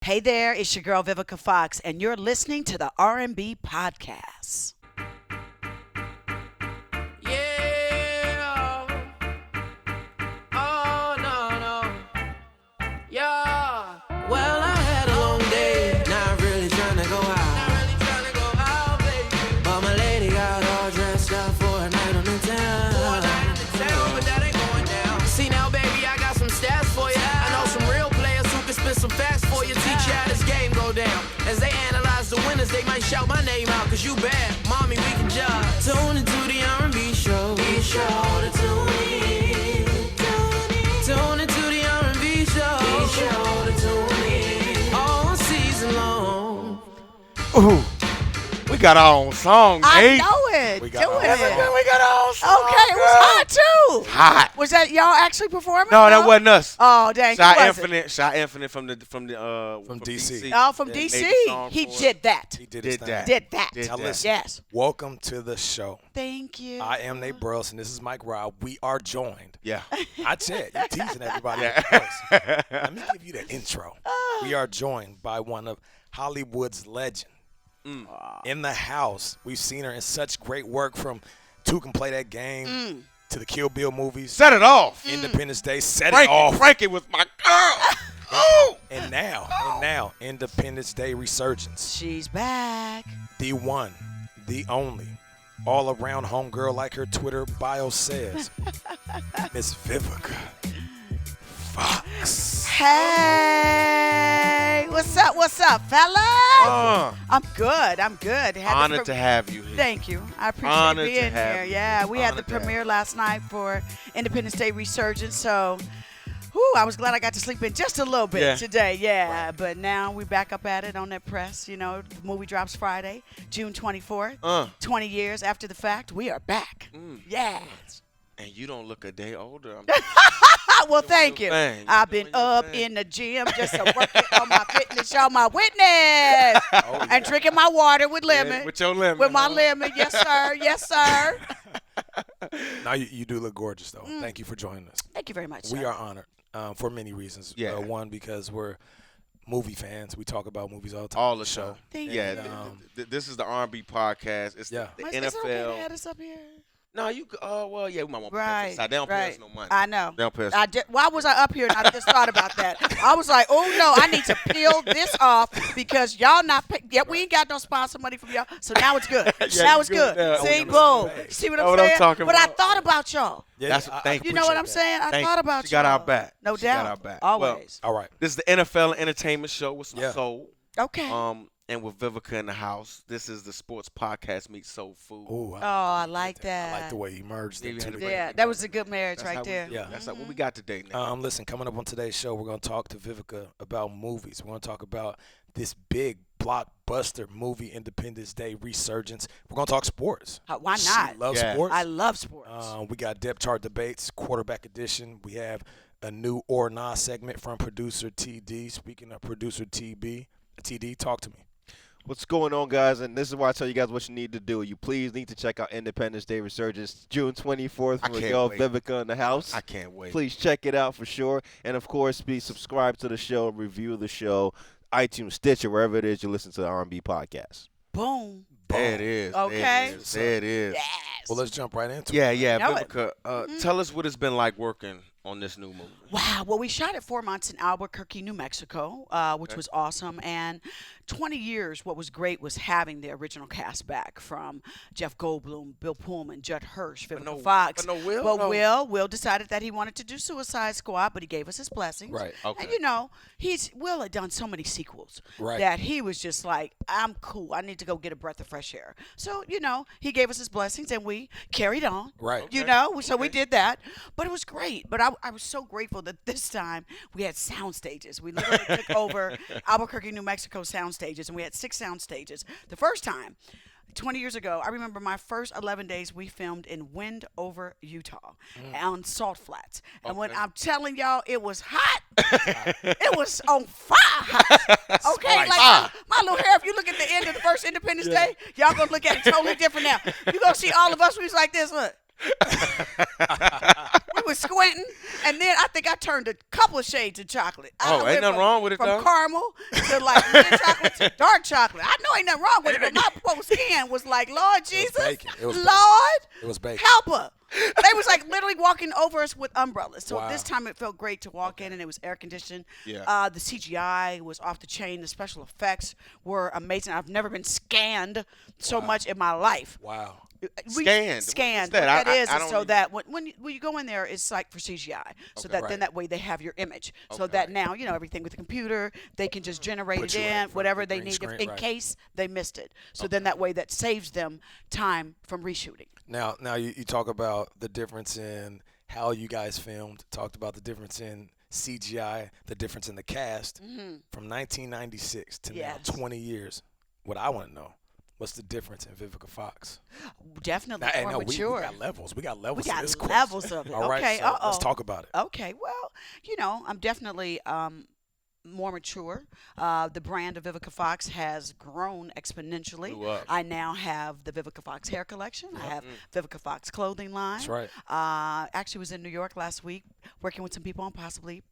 Hey there, it's your girl Vivica Fox, and you're listening to the R&B Podcast. Yeah. Oh, no. Yeah. Well, I had a long day. Not really trying to go out. Baby. But my lady got all dressed up for a night on the town. But that ain't going down. See now, baby, I got some stats for you. I know some real players who can spit some facts for you. Teach you how this game go down. As they analyze the winners, they might shout my name out. Cause you bad, mommy, we can judge. Tune into the R&B show. Be sure to tune in. Tune into the R&B show. Be sure to tune in. All season long. Ooh, we got our own song, I Nate. know it. We Do got our own it. song. We got our own song. Okay, it was hot too. Hot. Was that y'all actually performing? No, that wasn't us. Oh, dang. Shot who was it? Infinite. Shot Infinite from DC. Oh, from Yeah, DC. made the song He for us. did that. He did, Did his thing. that. Did that. Did Now that. listen, Yes. welcome to the show. Thank you. I am Nate Burles, and this is Mike Robb. We are joined. Yeah. I said, you're teasing everybody. Yeah. Let me give you the intro. We are joined by one of Hollywood's legend. In the house, we've seen her in such great work from Two Can Play That Game to the Kill Bill movies, Set it off. Independence Day, Set It Off, Frankie was my girl. Oh. and now Independence Day Resurgence. She's back. The one, the only, all-around homegirl like her Twitter bio says, Miss Vivica Fox. Hey, what's up, fellas? I'm good. Had the Honored to have you here. Thank you. I appreciate Honored to being have here. you. Yeah, we had the Honored to have premiere last night for Independence Day Resurgence, so I was glad I got to sleep in just a little bit Yeah. today. Yeah, but now we back up at it on that press. You know, the movie drops Friday, June 24th. 20 years after the fact, we are back. Yes. And you don't look a day older. Well, thank you. your thing. I've Doing been your up thing. in the gym just to work it on my fitness, show my witness, and drinking my water with lemon. With your lemon. With my huh? lemon, yes sir, yes sir. Now you do look gorgeous, though. Thank you for joining us. Thank you very much. We sir. are honored for many reasons. Yeah. One, because we're movie fans. We talk about movies all the time. All the show. Thank Yeah, you. this is the R&B podcast. It's Yeah. the Is it okay NFL. to have us up here? No, you. Well, yeah, we might want to Right. They don't pay right. us no money. I know. They don't pay us. Why was I up here and I just thought about that? I was like, oh no, I need to peel this off because y'all not. We ain't got no sponsor money from y'all, so now it's good. Yeah, now you it's good good. now. See, Oh, boom. yeah. See what Know I'm what I'm saying? talking But I about. thought about y'all. Yeah, That's- I thank You know what I'm appreciate that. saying? I Thank thought you. about She got y'all. our back. No She got doubt. our back. Always. All right. This is the NFL entertainment show with some Yeah. soul. Okay. And with Vivica in the house. This is the sports podcast meets soul food. Ooh, Oh, I like that. I like the way you merged Yeah, you the had two. to break Yeah, it that down. was a good marriage That's right how we there. do. Yeah. That's what we got today, Nick. Listen, coming up on today's show, we're going to talk to Vivica about movies. We're going to talk about this big blockbuster movie, Independence Day Resurgence. We're going to talk sports. Why not? She loves Yeah. sports. I love sports. We got depth chart debates, quarterback edition. We have a new or not segment from producer TD. Speaking of producer TD, talk to me. What's going on, guys? And this is why I tell you guys what you need to do. You please need to check out Independence Day Resurgence, June 24th, I with can't y'all wait. Vivica in the house. I can't wait. Please check it out for sure. And, of course, be subscribed to the show, review the show, iTunes, Stitcher, wherever it is you listen to the R&B podcast. Boom. There it is. Okay. There it is. There it is. Yes. Well, let's jump right into Yeah, it. yeah. Know it. Vivica, tell us what it's been like working on this new movie. Wow. Well, we shot it 4 months in Albuquerque, New Mexico, which was awesome. And 20 years, what was great was having the original cast back from Jeff Goldblum, Bill Pullman, Judd Hirsch, Vivica Fox. but no Will? But No. Will decided that he wanted to do Suicide Squad, but he gave us his blessings. Right. Okay. And Will had done so many sequels Right. that he was just like, I'm cool. I need to go get a breath of fresh air. So, he gave us his blessings and we carried on. Right. So we did that. But it was great. But I was so grateful that this time we had sound stages. We literally took over Albuquerque, New Mexico sound stages, and we had 6 sound stages. The first time, 20 years ago, I remember my first 11 days we filmed in Wendover, Utah, on Salt Flats. And when I'm telling y'all, it was hot. It was on fire hot. Okay, like my little hair, if you look at the end of the first Independence Day, y'all gonna look at it totally different now. You gonna see all of us, we was like this, look. We was squinting, and then I think I turned a couple of shades of chocolate. I Oh, went ain't nothing wrong with it, from though. caramel to like mint chocolate to dark chocolate. I know ain't nothing wrong with it, but my poor skin was like, Lord Jesus, bacon. It was bacon. Lord, It was bacon. help her. They was like literally walking over us with umbrellas. So Wow. this time it felt great to walk in, and it was air conditioned. Yeah. The CGI was off the chain. The special effects were amazing. I've never been scanned so much in my life. Wow. Scanned? Scanned. What's that? What that is I is don't so even- that when you go in there, it's like for CGI. So that Right. then that way they have your image. So Okay. that now, everything with the computer, they can just generate Put it you right in in, front of whatever the they green need screen, in right. case they missed it. So then that way that saves them time from reshooting. Now you talk about the difference in how you guys filmed. Talked about the difference in CGI, the difference in the cast from 1996 to Yes. now 20 years. What I want to know, what's the difference in Vivica Fox? Definitely Now, more we mature. got levels. We got levels. We to got this question. levels of it. All right, Okay, so let's uh-oh. talk about it. Okay, well, I'm definitely more mature. The brand of Vivica Fox has grown exponentially. Blew up. I now have the Vivica Fox hair collection. I have Vivica Fox clothing line. That's right. Actually was in New York last week working with some people on possibly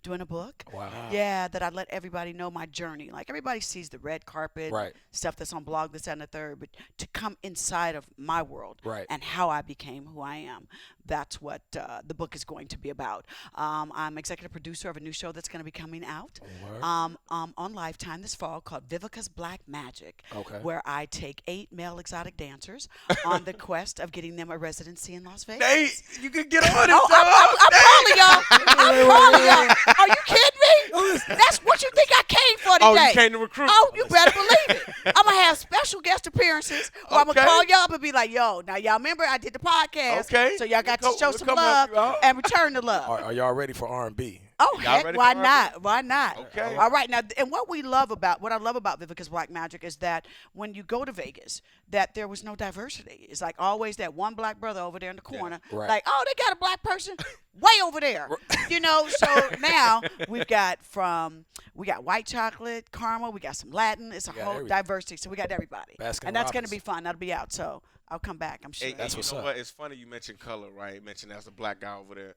doing a book. Wow. Yeah, that I let everybody know my journey. Like everybody sees the red carpet, Right. stuff that's on blog, this, that, and the third, but to come inside of my world Right. and how I became who I am, that's what the book is going to be about. I'm executive producer of a new show that's going to be coming out Word. on Lifetime this fall called Vivica's Black Magic, Okay. where I take 8 male exotic dancers on the quest of getting them a residency in Las Vegas. Hey, you can get on it, Oh, I'm calling y'all. I'm calling y'all. Are you kidding me? That's what you think I came for today. Oh, you came to recruit. Oh, you better believe it. I'm going to have special guest appearances where I'm going to Okay. call y'all up and be like, yo, now y'all remember I did the podcast. Okay. So y'all got to We'll show we'll some come love help you out. and return the love. Are y'all ready for R&B? Oh, Y'all heck, ready why for R&B? not? Why not? Okay. All right. Now, and what I love about Vivica's Black Magic is that when you go to Vegas, that there was no diversity. It's like always that one black brother over there in the corner. Right. Like, oh, they got a black person way over there. So now we got white chocolate, caramel, we got some Latin. It's a got whole everything. diversity. So we got everybody. Baskin And that's going to Robbins. be fun. That'll be out. So I'll come back, I'm sure. Hey, That's you what's know up. what? It's funny you mentioned color, right? You mentioned as a black guy over there.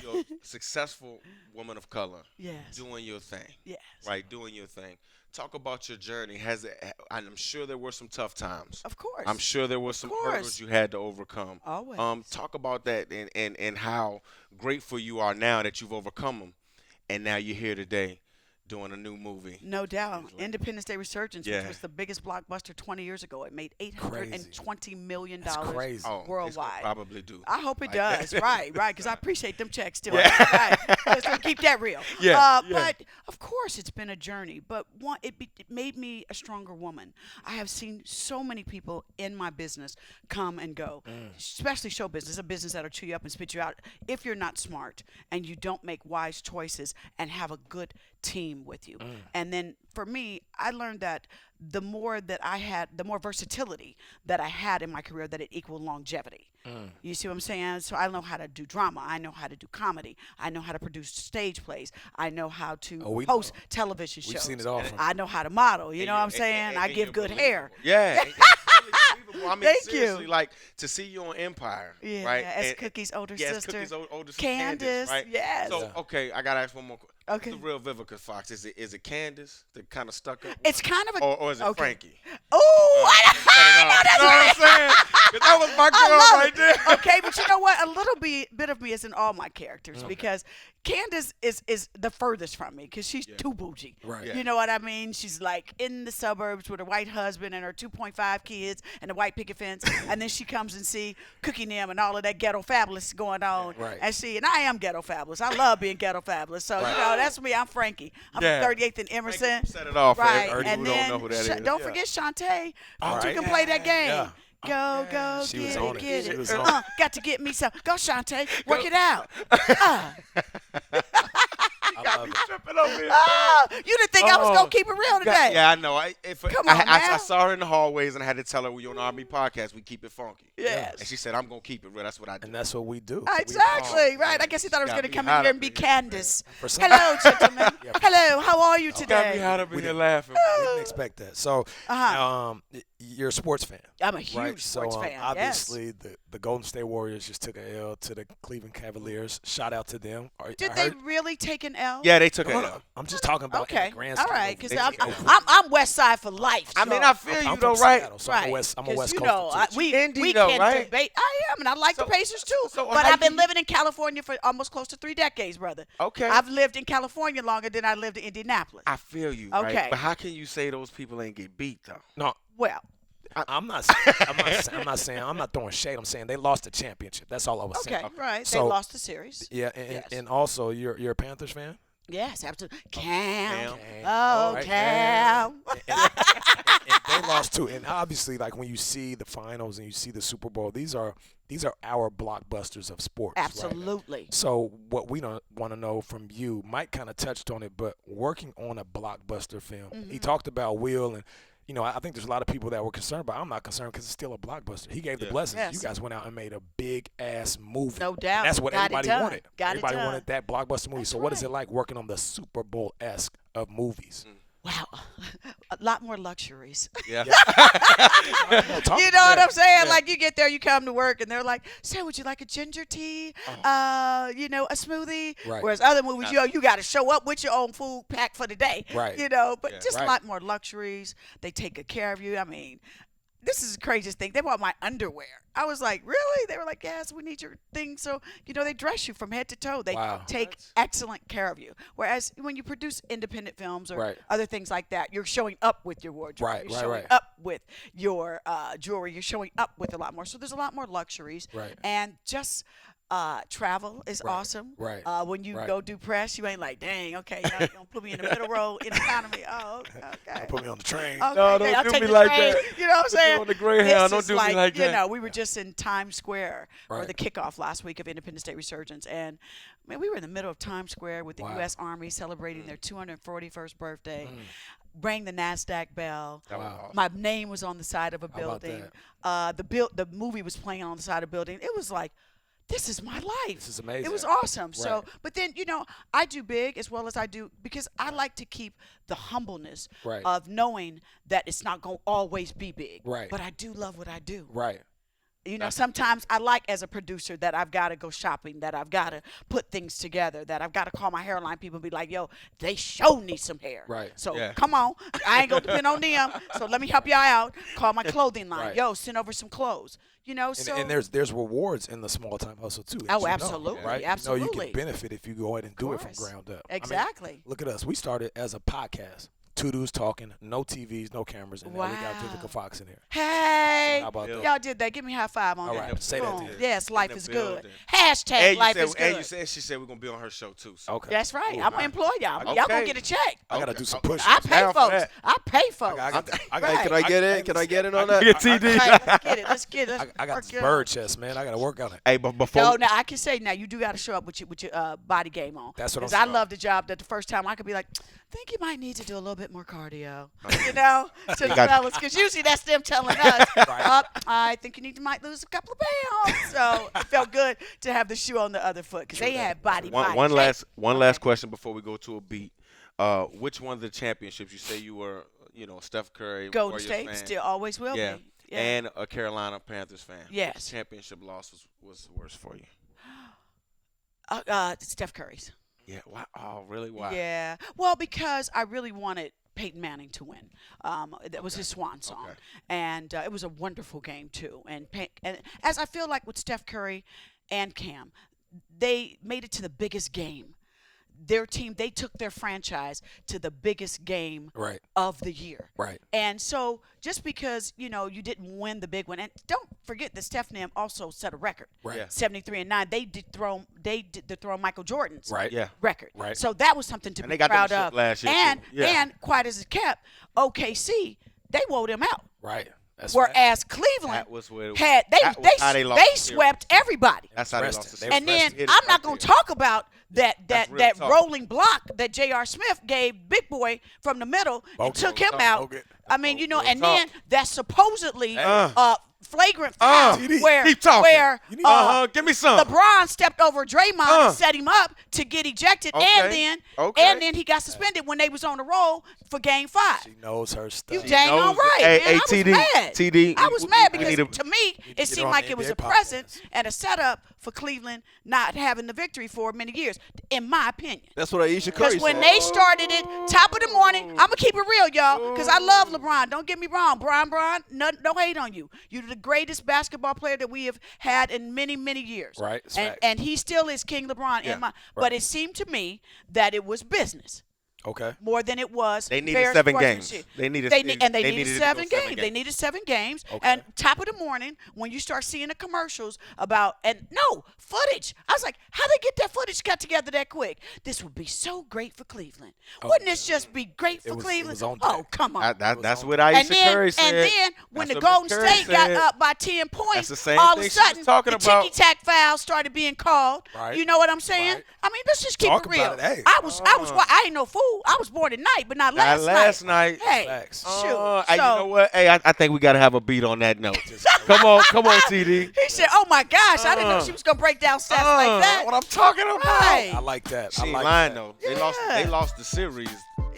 You're a successful woman of color. Yes. Doing your thing. Yes. Right, doing your thing. Talk about your journey. I'm sure there were some tough times. Of course. I'm sure there were some course. hurdles you had to overcome. Always. Talk about that and how grateful you are now that you've overcome them, and now you're here today doing a new movie. No doubt. Independence Day Resurgence, which Yeah. was the biggest blockbuster 20 years ago. It made $820 million That's crazy. Oh, it's gonna worldwide. probably do. I hope it Like does. that. Right, because I appreciate them checks too. Yeah. Right. So keep that real. Yeah, yeah. But of course, it's been a journey. But it made me a stronger woman. I have seen so many people in my business come and go, especially show business, a business that'll chew you up and spit you out if you're not smart and you don't make wise choices and have a good team with you. And then for me, I learned that the more that I had, the more versatility that I had in my career, that it equaled longevity. You see what I'm saying? So I know how to do drama. I know how to do comedy. I know how to produce stage plays. I know how to we host know. television We've shows. seen it all from I know how to model. You know what I'm saying? I give good hair. Yeah. and it's really believable. I mean, Thank you. seriously, like to see you on Empire, Yeah, right? as And- Cookie's older yeah, sister. Cookie's older sister, Candace, right? yes. So, okay, I gotta ask one more. Okay. Who's the real Vivica Fox? Is it Candace, the kind of stuck up? It's kind of a. or is it okay. Frankie? Oh, I know You that's know right. what I'm saying? 'Cause that was my I girl love right it. there. Okay, but you know what? A little bit of me is in all my characters because Candace is the furthest from me because she's too bougie. Right. You know what I mean? She's like in the suburbs with her white husband and her 2.5 kids and a white picket fence, and then she comes and see Cookie and them and all of that ghetto fabulous going on. Right. And I am ghetto fabulous. I love being ghetto fabulous. So you know that's me. I'm Frankie. I'm Yeah. 38th and Emerson. Frankie, set it off, Right. everybody And who don't then know who that is. don't forget Shantae. All You right. can play that game. Yeah. Go, She get was it, on it. get She it. was on it. Got to get me some. Go, Shantae. Work it out. I love it. Tripping over here. You didn't think I was going to keep it real today. Yeah, I know. Come on, I now. saw her in the hallways and I had to tell her we on R&B podcast. We keep it funky. Yes. And she said, "I'm gonna keep it real." That's what I do. And that's what we do. Exactly, right. I guess he thought I was Got going to me come in hot here up and be in here. Candace. For some- Hello, gentlemen. Hello, how are you Got me today? hot up in here didn't- laughing. We didn't expect that. So, you're a sports fan. I'm a huge right? sports so, fan. obviously, the the Golden State Warriors just took a L to the Cleveland Cavaliers. Shout out to them. Did they really take an L? Yeah, they took No, it. no, I'm just talking about in Okay. the grand All scheme right. of Because things. I'm West Side for life. I mean, so- I feel you I'm though, from right? Seattle, so right. I'm a West 'Cause, Coast. we Indy though, can right? debate. I am, and I like the So- Pacers too. so but how I've been you- living in California for almost close to 3 decades, brother. Okay. I've lived in California longer than I lived in Indianapolis. I feel you, Okay. right? But how can you say those people ain't get beat though? No, Well, I'm not saying I'm not throwing shade. I'm saying they lost the championship. That's all I was okay, saying. right. They So- lost the series. Yeah, Yes. and also you're a Panthers fan? Yes, absolutely. Cam. Cam. Oh, All right, Cam. And they lost too. And obviously, like when you see the finals and you see the Super Bowl, these are our blockbusters of sports. right? Absolutely. So what we don't want to know from you, Mike kind of touched on it, but working on a blockbuster film, Mm-hmm. he talked about Will and. I think there's a lot of people that were concerned, but I'm not concerned because it's still a blockbuster. He gave the blessings. Yes. You guys went out and made a big ass movie. No doubt. And that's what Got it everybody done. wanted. Got it everybody done. wanted that blockbuster movie. That's So what is right. it like working on the Super Bowl-esque of movies? Wow. A lot more luxuries. Yeah. You know what I'm saying? Like you get there, you come to work, and they're like, "So, would you like a ginger tea? A smoothie?" Right. Whereas other movies, you got to show up with your own food packed for the day. Right. But Yeah. just Right. a lot more luxuries. They take good care of you. I mean, this is the craziest thing. They bought my underwear. I was like, really? They were like, yes, we need your thing. So, they dress you from head to toe. They Wow. take excellent care of you. Whereas when you produce independent films or Right. other things like that, you're showing up with your wardrobe. Right, You're right, showing right. up with your jewelry. You're showing up with a lot more. So there's a lot more luxuries. Right. And just travel is Right, awesome. right, When you right. go do press, you ain't like, dang, okay, y'all gonna put me in the middle row in economy. Oh, okay. Put me on the train. Okay, No, okay, don't I'll do take me the like train. that. You know what I'm Put you saying? on the Greyhound. It's Don't just do me like that. we were just in Times Square for Right. the kickoff last week of Independence Day Resurgence, and man, we were in the middle of Times Square with the Wow. U.S. Army celebrating their 241st birthday. Rang the NASDAQ bell. That was Wow. awesome. My name was on the side of a How about building. The movie was playing on the side of a building. It was like, this is my life. This is amazing. It was awesome. Right. So, but then I do big as well as I do because I like to keep the humbleness Right. of knowing that it's not going to always be big. Right. But I do love what I do. Right. Sometimes I like as a producer that I've got to go shopping, that I've got to put things together, that I've got to call my hairline people and be like, yo, they sure need some hair. Right. So Yeah. come on. I ain't going to depend on them. So let me help y'all out. Call my clothing line. Right. Yo, send over some clothes. So. And there's rewards in the small time hustle too. as Oh, you know, absolutely, right? You absolutely. can benefit if you go ahead and do it from course. ground up. Exactly. Look at us. We started as a podcast. Two dudes talking, no TVs, no cameras, and now we got Wow. Vivica Fox in here. Hey, How about that? y'all did that. Give me a high five on All that. right, say that Boom. then. Yes, life the is good. building. Hashtag And life you is said, good. and you said she said we're gonna be on her show too. So. Okay. That's right. Ooh, I'm gonna employ y'all. Y'all gonna Okay. get a check. I gotta Okay. do some Okay. push-ups. I pay Down for folks. that. I pay folks. I got Right. Can I get in? Can I get in on I- that? Get TD. Right, let's get it. Let's get it. I got Work this it out. bird chest, man. I gotta work on it. Hey, but before No, now I can say now you do got to show up with your body game on. That's what I'm Because I saying. love the job that the first time I could be like, think you might need to do a little bit more cardio. To the got- fellas, because usually that's them telling us, I think you might lose a couple of pounds. So it felt good to have the shoe on the other foot because they had body. one last question before we go to a beat. Which one of the championships you say you were? Steph Curry, Golden Warriors State fan, still always will yeah, be. Yeah. and a Carolina Panthers fan. Yes. Which championship loss was worse for you? Steph Curry's. Yeah. Why? Oh, really? Why? Yeah. Well, because I really wanted Peyton Manning to win. That was his swan song. Okay. And it was a wonderful game, too. And as I feel like with Steph Curry and Cam, they made it to the biggest game. Their team, they took their franchise to the biggest game Right. of the year. Right. And so just because, you didn't win the big one, and don't forget that Steph and them also set a record. Right. Yeah. 73-9. They dethroned Michael Jordan's Right. Yeah. record. Right. So that was something to And be they got proud them of. last year, and too. Yeah. and quite as it kept, OKC, they wore them out. Right. That's Whereas Cleveland That was where it- had that was how they lost the series. swept everybody. That's how they Rested. lost the They series. And then Hit it I'm not right going to there. talk about that That's real that talk. rolling block that J.R. Smith gave Big Boy from the middle and Okay. took him out. Okay. I mean, Real and talk. then that supposedly flagrant foul TD, where keep talking. Give me some. LeBron stepped over Draymond and set him up to get ejected, Okay. and then he got suspended when they was on the roll for Game 5. She knows her stuff. You dang on knows right, it. man. Hey, I was TD, mad. TD, I was mad we because need to me it get seemed on like the it was NBA a present podcast. and a setup for Cleveland not having the victory for many years, in my opinion. That's what Aisha Curry Because when said. they started it, top of the morning, I'm going to keep it real, y'all, because I love LeBron. Don't get me wrong. Brian, no hate on you. You're the greatest basketball player that we have had in many, many years. Right, it's And, fact. and he still is King LeBron. Yeah, But it seemed to me that it was business. Okay. More than it was. They needed fair 7 sportsmanship. games. They needed They needed to go 7 games. 7 They games. needed 7 games. Okay. And top of the morning, when you start seeing the commercials about footage. I was like, how they get that footage got together that quick? This would be so great for Cleveland. Wouldn't this just be great for was- it Cleveland? was on Oh, deck. come on. That's what and Aisha then, Curry said. and then when That's the what Golden Miss Curry State got said. up by 10 points, That's the same all thing of a she was sudden talking the about. ticky-tack fouls started being called. Right. You know what I'm saying? Right. I mean, let's just keep Talk it real. about it. Hey. I ain't no fool. I was born at night, but not Not last night. Hey, Facts. shoot. Hey, you know what? Hey, I think we got to have a beat on that note. Come on, TD. He said, "Oh my gosh, I didn't know she was gonna break down stats like that." What I'm talking about. Right. I like that. She I ain't like lying that. though. Yeah. They lost the series.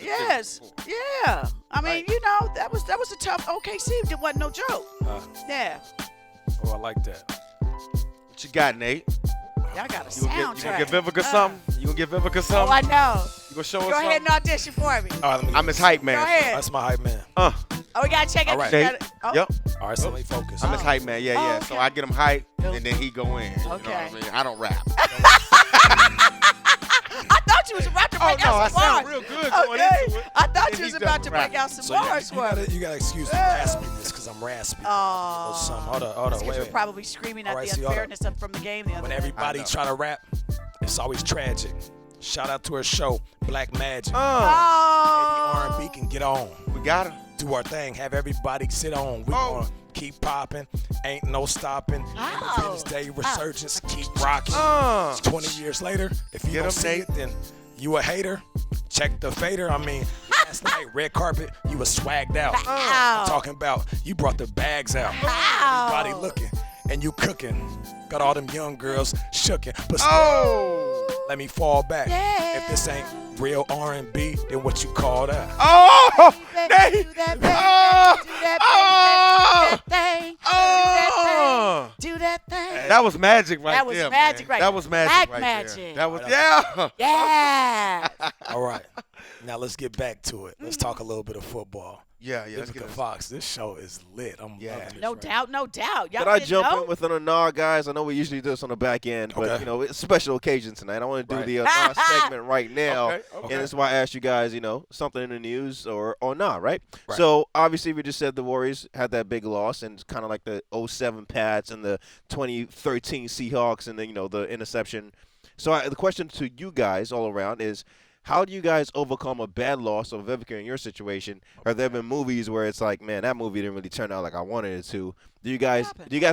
Yes. Yeah. I mean, you know, that was a tough OKC. It wasn't no joke. Yeah. Oh, I like that. What you got, Nate? Y'all got a You gonna soundtrack. give Vivica something? You gonna give Vivica Oh, something? I know. You gonna show us Go something? ahead and audition for me. All right, let me I'm his hype man. Go ahead. That's my hype man. Oh, we gotta check out. All right. you Nate. gotta- oh. Yep. All right, so let me focus. I'm his hype man. Yeah, yeah. Oh, So okay. I get him hype, and then he go in. You know what Okay. I mean? I don't rap. I thought you was about to break no, out I some sound bars. real good going Okay. into it. I thought And you was he about to doesn't break rap. out some So bars you for me. gotta excuse the raspiness because I'm raspy. Oh. Or something. Hold on. Because Wait, you're wait. probably screaming at All right, the see, hold unfairness from the game the other When day. everybody I know. try to rap, it's always tragic. Shout out to her show, Black Magic. Oh. Maybe R&B can get on. We got him. Do our thing. Have everybody sit on. We Oh. gonna keep popping. Ain't no stopping. Oh. Independence Day, Resurgence, keep rocking. 20 years later, if you Get don't 'em, see Nate. it, then you a hater. Check the fader. I mean, last night, red carpet, you was swagged out. Ow. I'm talking about you brought the bags out. Ow. Everybody looking, and you cooking. Got all them young girls shooking. But still, Oh. let me fall back. Yeah. If this ain't real R&B, then what you call that? Oh. Baby, Nate. do that, Oh. baby, do that, Oh. baby, do that thing, Oh. do that thing. That was magic right That was there, magic man. right That was magic Black right magic. there. That was, yeah. Yeah. All right. Now let's get back to it. Let's talk a little bit of football. Yeah, let's get Vivica it. Fox, this show is lit. I'm loving this. No right doubt, no doubt. Y'all Could I didn't jump know? in with an Anar, guys? I know we usually do this on the back end, but Okay. you know it's a special occasion tonight. I want to do Right. the Anar segment right now, Okay, okay. and that's why I asked you guys, you know, something in the news or not, right? Right. So obviously we just said the Warriors had that big loss, and it's kind of like the 07 Pats and the 2013 Seahawks, and then the interception. So the question to you guys all around is, how do you guys overcome a bad loss of Vivica in your situation? Have there been movies where it's like, man, that movie didn't really turn out like I wanted it to? Do you guys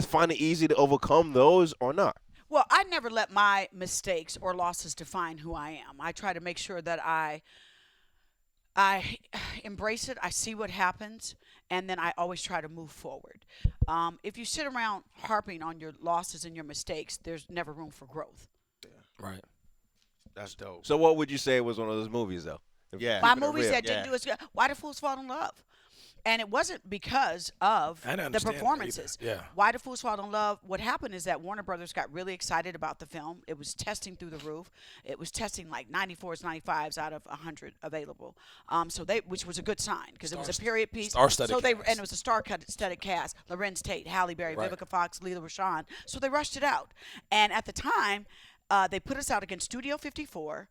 find it easy to overcome those or not? Well, I never let my mistakes or losses define who I am. I try to make sure that I embrace it. I see what happens, and then I always try to move forward. If you sit around harping on your losses and your mistakes, there's never room for growth. Right. That's dope. So what would you say was one of those movies, though? Yeah. My Keeping it movies real. that didn't do as good. Why Do Fools Fall in Love? And it wasn't because of I didn't the understand that performances. either. Yeah. Why Do Fools Fall in Love? What happened is that Warner Brothers got really excited about the film. It was testing through the roof. It was testing like 94s, 95s out of 100 available. Which was a good sign because it was a period piece. Star-studded cast. And it was a star-studded cast. Lorenz Tate, Halle Berry, Right. Vivica Fox, Leela Rashawn. So they rushed it out. And at the time, they put us out against Studio 54.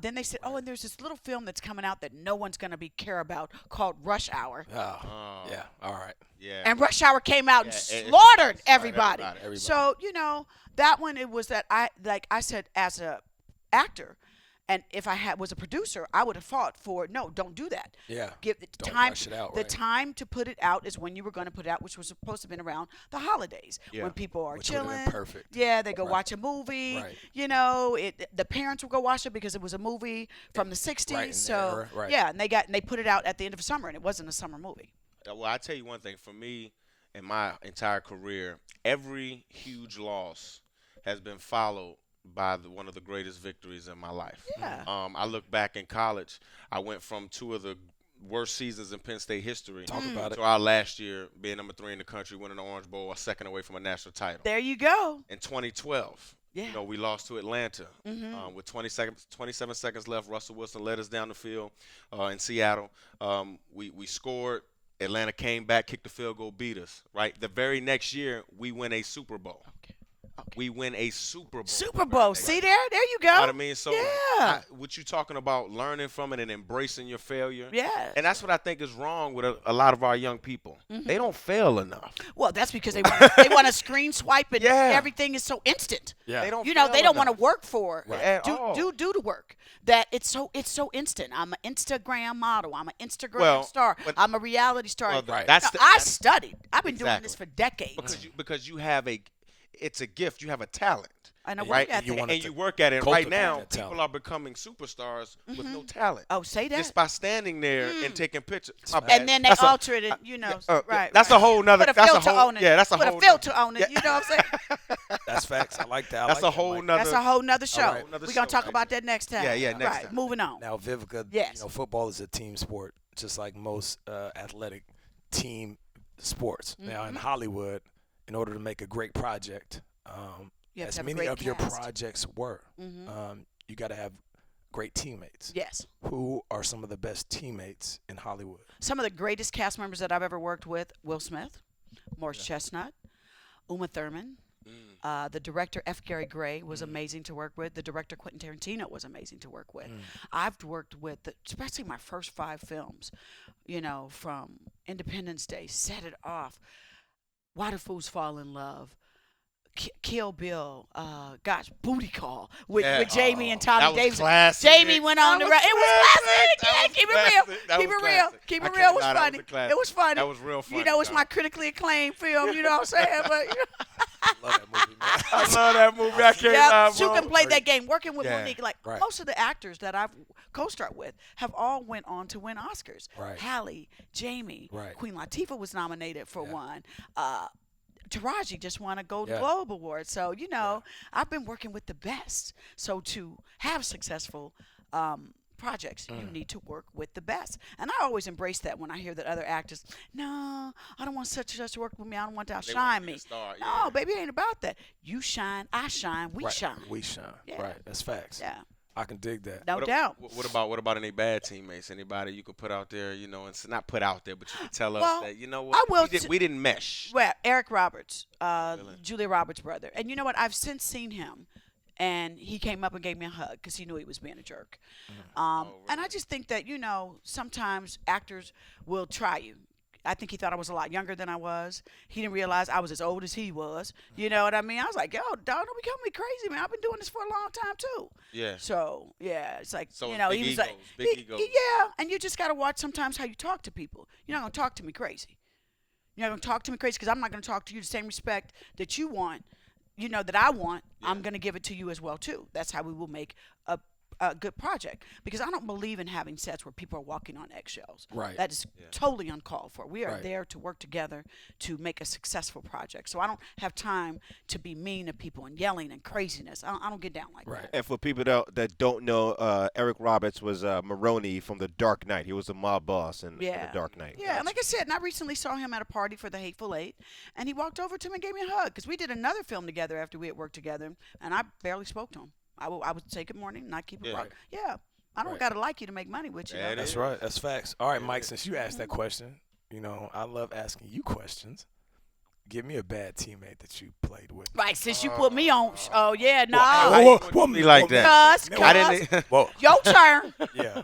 Then they said, and there's this little film that's coming out that no one's going to care about called Rush Hour. Oh, yeah. All right. Yeah. And Rush Hour came out and it- slaughtered everybody. everybody. So, that one, it was that I said as a actor, and if I was a producer, I would have fought for, no, don't do that. Yeah. Give the Don't time. rush it out, the right. time to put it out is when you were going to put it out, which was supposed to have been around the holidays Yeah. when people are Which would've been chilling. perfect. Yeah, they go Right. watch a movie. Right. The parents will go watch it because it was a movie from the '60s. Right, in the so era, right. yeah, and they put it out at the end of summer, and it wasn't a summer movie. Well, I tell you one thing. For me, in my entire career, every huge loss has been followed by one of the greatest victories in my life. Yeah. I look back in college, I went from two of the worst seasons in Penn State history Talk about it. to our last year being number 3 in the country, winning the Orange Bowl, a second away from a national title. There you go. In 2012, Yeah. we lost to Atlanta with 27 seconds left. Russell Wilson led us down the field in Seattle. We scored. Atlanta came back, kicked the field goal, beat us. Right. The very next year, we win a Super Bowl. Okay. We win a Super Bowl. Super Bowl. See there? There you go. You know what I mean? So, yeah. what you talking about, learning from it and embracing your failure? Yeah. And that's what I think is wrong with a lot of our young people. They don't fail enough. Well, that's because they want to screen swipe and Yeah. everything is so instant. Yeah. They don't. You know, fail they don't want to enough. work for it. At all. Do the work. That it's so instant. I'm an Instagram model. I'm an Instagram Well, star. but- I'm a reality star. Well, Right. that's Now, the- I that's- studied. I've been doing Exactly. this for decades. because you have it's a gift. You have a talent. And a work right? ethic. You wanna And you work at it. Right cultivate now, that talent. people are becoming superstars with no talent. Oh, say that. Just by standing there and taking pictures. My bad. And then they That's a- alter it, and, right. That's right. a whole nother. Put a That's a filter whole. on it. Yeah, that's a Put whole. a filter on it. You know what I'm saying? That's facts. I like that. I That's like a whole Mike. nother. That's a whole nother show. right. Another We're going to show, talk right. about that next time. Yeah, next right. time. Moving on. Now, Vivica, Yes. football is a team sport, just like most athletic team sports. Now, in Hollywood, in order to make a great project, You have as to have a many great of your cast. projects were, you got to have great teammates. Yes. Who are some of the best teammates in Hollywood? Some of the greatest cast members that I've ever worked with: Will Smith, Morris Chestnut, Uma Thurman. The director F. Gary Gray was amazing to work with. The director Quentin Tarantino was amazing to work with. I've worked with, especially my first 5 films, from Independence Day, Set It Off, Why Do Fools Fall in Love, Kill Bill, Booty Call with Jamie and Tommy that was Davis. classic. Jamie went on That the was road. It was classic. classic. Yeah, That keep was it real. classic. That Keep was it real. classic. Keep I it can't real. It was lie, that was funny. a classic. It was funny. That was real funny, It's Tom. my critically acclaimed film. You know what I'm saying? But I love that movie, man. I love that movie. I can't lie, you bro. can play that game. Working with Yeah. Monique, like Right. most of the actors that I've co-starred with have all went on to win Oscars. Right. Halle, Jamie, Right. Queen Latifah was nominated for Yeah. one. Taraji just won a Golden Yeah. Globe Award. So, I've been working with the best. So to have successful projects, you need to work with the best. And I always embrace that when I hear that other actors, no, I don't want such and such to work with me. I don't want to They outshine want to be me. a star, No, yeah. baby, it ain't about that. You shine, I shine, we Right. shine. We shine. Yeah. Right. That's facts. Yeah, I can dig that. no doubt. What about any bad teammates? Anybody you could put out there, and not put out there, but you could tell us Well, that I will we didn't mesh. Well, Eric Roberts, Really? Julia Roberts' brother. And you know what? I've since seen him. And he came up and gave me a hug because he knew he was being a jerk. And I just think that, sometimes actors will try you. I think he thought I was a lot younger than I was. He didn't realize I was as old as he was. You know what I mean? I was like, yo, dog, don't be calling me crazy, man. I've been doing this for a long time, too. Yeah. So, yeah, it's like, So he it's big was like, egos, big egos. yeah, and you just got to watch sometimes how you talk to people. You're not going to talk to me crazy. You're not going to talk to me crazy because I'm not going to talk to you the same respect that you want, that I want. I'm going to give it to you as well, too. That's how we will make a good project, because I don't believe in having sets where people are walking on eggshells. Right. That is totally uncalled for. We are Right. there to work together to make a successful project. So I don't have time to be mean to people and yelling and craziness. I don't get down like Right. that. And for people that don't know, Eric Roberts was Maroney from The Dark Knight. He was the mob boss in The Dark Knight. Yeah, and like I said, and I recently saw him at a party for The Hateful Eight, and he walked over to me and gave me a hug because we did another film together after we had worked together, and I barely spoke to him. I would say good morning and not keep it rock. Yeah. I don't Right. got to like you to make money with you. Yeah, know? it That's is. right. That's facts. All right, Mike, since you asked that question, I love asking you questions. Give me a bad teammate that you played with. Right, since you put me on. Oh, yeah, no. Be like that. Cuz, I didn't. Whoa. your turn. Yeah.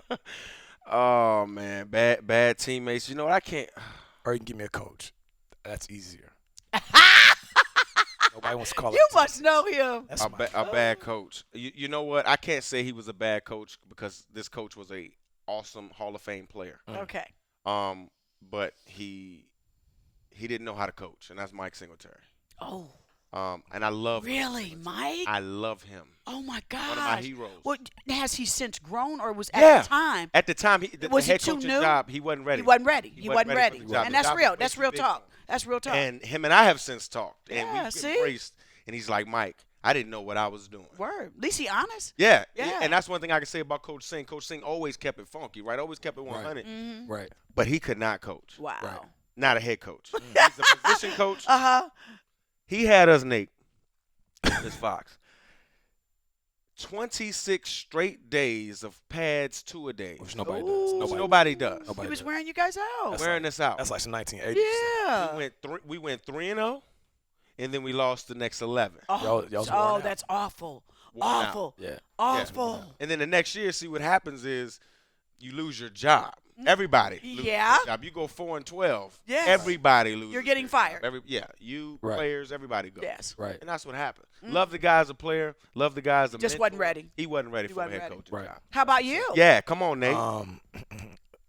Oh man, bad teammates. You know what? I can't. Or you can give me a coach. That's easier. Nobody wants to call You it. must know him. That's A my bad coach. You know what? I can't say he was a bad coach because this coach was a awesome Hall of Fame player. Okay. But he didn't know how to coach, and that's Mike Singletary. Oh, And I love really, Mike? I love him. Oh, my gosh. One of my heroes. Well, has he since grown or was at Yeah. the time? At the time, the Was he head too coaching new? job, he wasn't ready. He wasn't ready. He He wasn't wasn't ready ready. for the job. And The that's job real. was That's too real big talk. for him. That's real talk. And him and I have since talked, and Yeah, we've see? embraced. And he's like, Mike, I didn't know what I was doing. Word. At least he honest. Yeah. Yeah. And that's one thing I can say about Coach Singh. Coach Singh always kept it funky, right? Always kept it 100. Right. But he could not coach. Wow. Right. Not a head coach. He's a position coach. Uh-huh. He had us, Nate, Miss Fox, 26 straight days of pads 2 a day. Which nobody Ooh. does. Nobody does. He Nobody was does. wearing you guys out. That's Wearing us out. That's like some 1980s. Yeah. We went 3-0, and then we lost the next 11. Oh, Y'all's worn out. that's awful. Worn out. Awful. Yeah. Awful. And then the next year, see what happens is you lose your job. Everybody loses Yeah. their job. You go 4-12. Yes. Everybody loses. You're getting their job. fired. You Right. players, everybody goes. Yes. Right. And that's what happened. Love the guy as a player. Love the guy as a Just mentor. wasn't ready. He wasn't ready He for a wasn't head ready. coaching Right. job. How about you? Yeah, come on, Nate.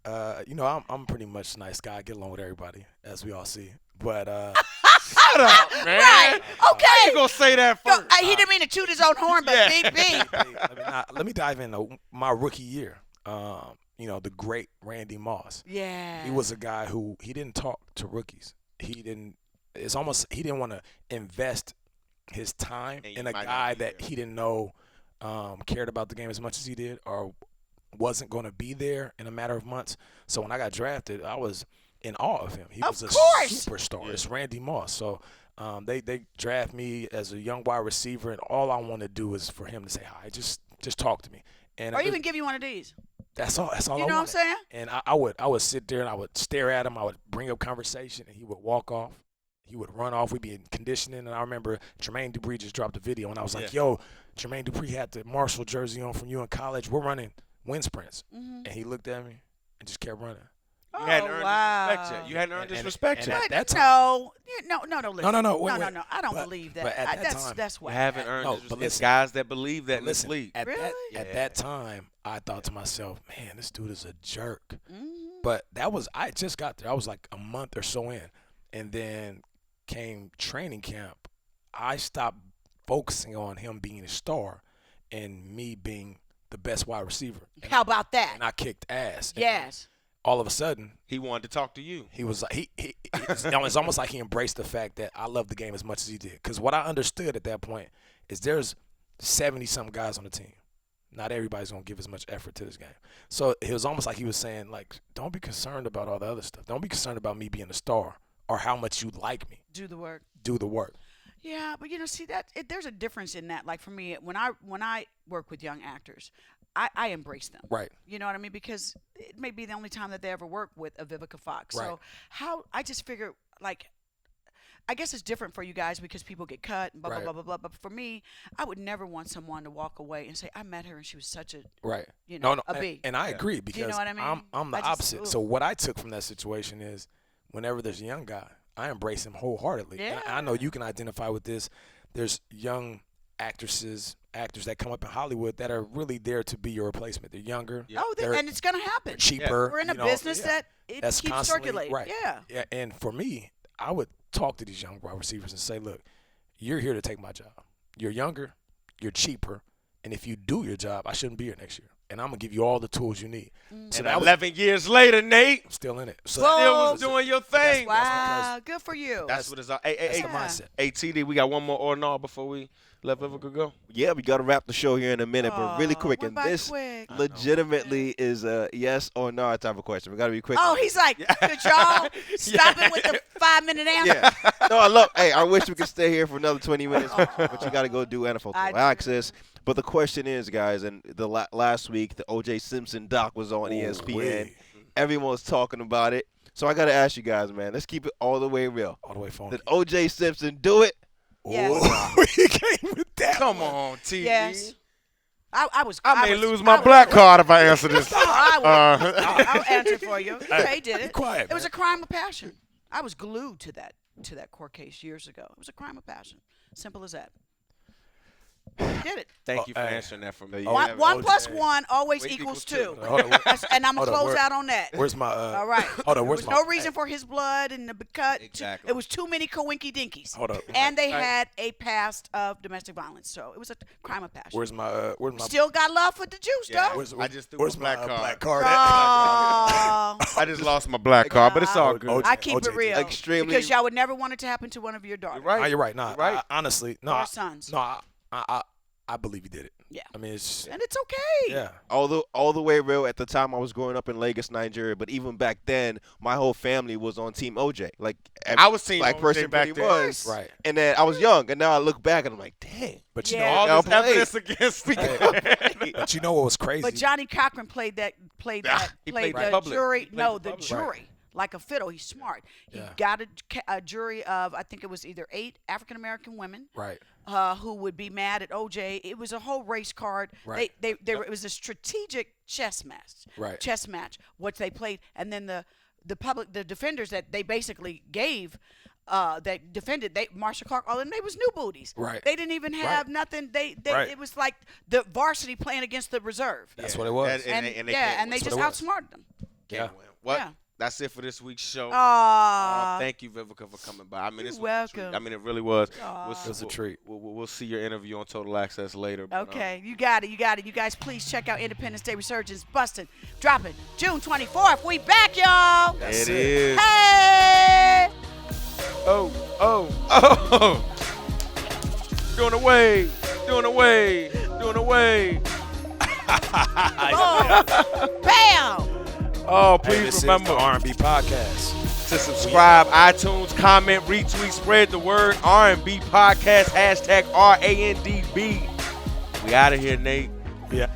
I'm pretty much a nice guy. I get along with everybody, as we all see. But Shut up, man. Right. How Okay. you gonna say that Yo, first? he didn't mean to toot his own horn, but Yeah. beep, beep. let me dive into my rookie year. The great Randy Moss. Yeah. He was a guy who he didn't talk to rookies. He didn't want to invest his time And you in a might not guy be that there. he didn't know cared about the game as much as he did or wasn't going to be there in a matter of months. So when I got drafted, I was in awe of him. He Of was a course. superstar. It's Randy Moss. So they draft me as a young wide receiver, and all I want to do is for him to say hi. Just talk to me. And Or even give you one of these. that's all. That's all. You I know what I'm wanted. saying? And I would sit there and I would stare at him. I would bring up conversation, and he would walk off. He would run off. We'd be in conditioning, and I remember Jermaine Dupri just dropped a video, and I was like, "Yo, Jermaine Dupri had the Marshall jersey on from you in college. We're running wind sprints," and he looked at me and just kept running. You hadn't earned wow. his respect yet. You hadn't earned his And- respect and yet. at that time, No, listen. No, wait, no. I don't But- believe that. but at that that's time- that's You whack. haven't earned No, his but respect. It's listen. guys that believe that in this Listen, league. at Really? that time, I thought to myself, "Man, this dude is a jerk." Mhm. But I just got there. I was like a month or so in, and then came training camp. I stopped focusing on him being a star and me being the best wide receiver. And, How about that? and I kicked ass. And Yes. all of a sudden, He wanted to talk to you. he was like it's almost like he embraced the fact that I love the game as much as he did. Because what I understood at that point is there's 70-something guys on the team. Not everybody's gonna give as much effort to this game. So it was almost like he was saying, like, don't be concerned about all the other stuff. Don't be concerned about me being a star or how much you like me. Do the work. Do the work. Yeah, but see that there's a difference in that. Like for me, when I work with young actors, I embrace them. Right. You know what I mean? Because it may be the only time that they ever work with a Vivica Fox. Right. So I just figure like. I guess it's different for you guys because people get cut and blah, Right. blah, blah, blah, blah. But for me, I would never want someone to walk away and say, I met her and she was such a, Right. you know, No, a B. and I agree because what I mean? I'm the I just- opposite. ugh. So what I took from that situation is whenever there's a young guy, I embrace him wholeheartedly. And I know you can identify with this. There's young actors that come up in Hollywood that are really there to be your replacement. They're younger. Oh, and it's going to happen. They're cheaper. We're in a you know, business yeah. that it That's keeps constantly circulating. right. Yeah. Yeah, and for me, I would talk to these young wide receivers and say, look, you're here to take my job. You're younger, you're cheaper, and if you do your job, I shouldn't be here next year. And I'm gonna give you all the tools you need. So And that was, 11 years later, Nate, I'm still in it. So Whoa. still was doing your thing. Wow. Good for you. That's what it's all. Hey, that's hey, the mindset. hey, TD, we got one more or no before we let Vivica go. Yeah, we got to wrap the show here in a minute, but really Aw, quick. went And by this quick. legitimately is a yes or no type of question. We got to be quick. Oh, on he's like, could y'all stop it with the 5-minute answer? Yeah. No, I wish we could stay here for another 20 minutes, but you got to go do NFL I do. access. But the question is, guys, and the last week, the O.J. Simpson doc was on ESPN. wait. Everyone was talking about it. So I got to ask you guys, man, let's keep it all the way real. All the way phone. Did O.J. Simpson do it? Yes. He came with that. Come on, TD. Yes. I was. I may was- lose I my was- black card if I answer this. I'll answer for you. Yeah, he did Be it. quiet, It was man. a crime of passion. I was glued to that court case years ago. It was a crime of passion. Simple as that. Did it. Thank you for hey. answering that for me. One plus OJ. one always Wait, equals equals 2. two. Hold on, And I'm going to hold on, close out on that. Where's my? All right. Hold on. There Where's was my? no reason for his blood and the cut. Exactly. It was too many coinky dinkies. Hold up. And they Right. had a past of domestic violence. So it was a crime of passion. Where's my? Where's my? Still got love for the juice, Yeah. though. I just threw where's my my black card. black card? at? Oh. I just lost my black card, but it's all good. OJ. I keep OJ it real. Extremely- Because y'all would never want it to happen to one of your daughters. You're right. No, you're right. No, You're right. honestly, no. Or sons. No, I believe he did it. Yeah. I mean, it's And it's okay. yeah. all the way real. At the time, I was growing up in Lagos, Nigeria. But even back then, my whole family was on Team OJ. Like I was Team black OJ person back pretty then. was. Right. And then I was young, and now I look back and I'm like, dang. But you Yeah. know, All Y'all this evidence played. against me. but you know what was crazy? But Johnny Cochran played He the played in public. jury. He played No, in the public. jury. Like a fiddle. He's smart. He Yeah. got a jury of, I think it was either 8 African American women right. who would be mad at OJ. It was a whole race card. Right. It was a strategic chess match. Right. Chess match, what they played. And then the defenders that they basically gave that defended Marshall Clark, all of them, they was new booties. Right. They didn't even have Right. nothing. They Right. It was like the varsity playing against the reserve. That's what it was. And they can't win. they just what it was. outsmarted them. Yeah. Well, Yeah. that's it for this week's show. Thank Thank you, Vivica, for coming by. I mean, this You're was a treat. welcome. I mean, it really was. Aw. It was a treat. We'll see your interview on Total Access later. But, Okay, you got it. You guys, please check out Independence Day Resurgence, busting, dropping, June 24th. We back, y'all. It is. Hey! Oh. Doing away. Bam! Oh, Hey, please this remember is the R&B podcast. to subscribe, iTunes, comment, retweet, spread the word. R&B podcast, #RANDB. We out of here, Nate. Yeah.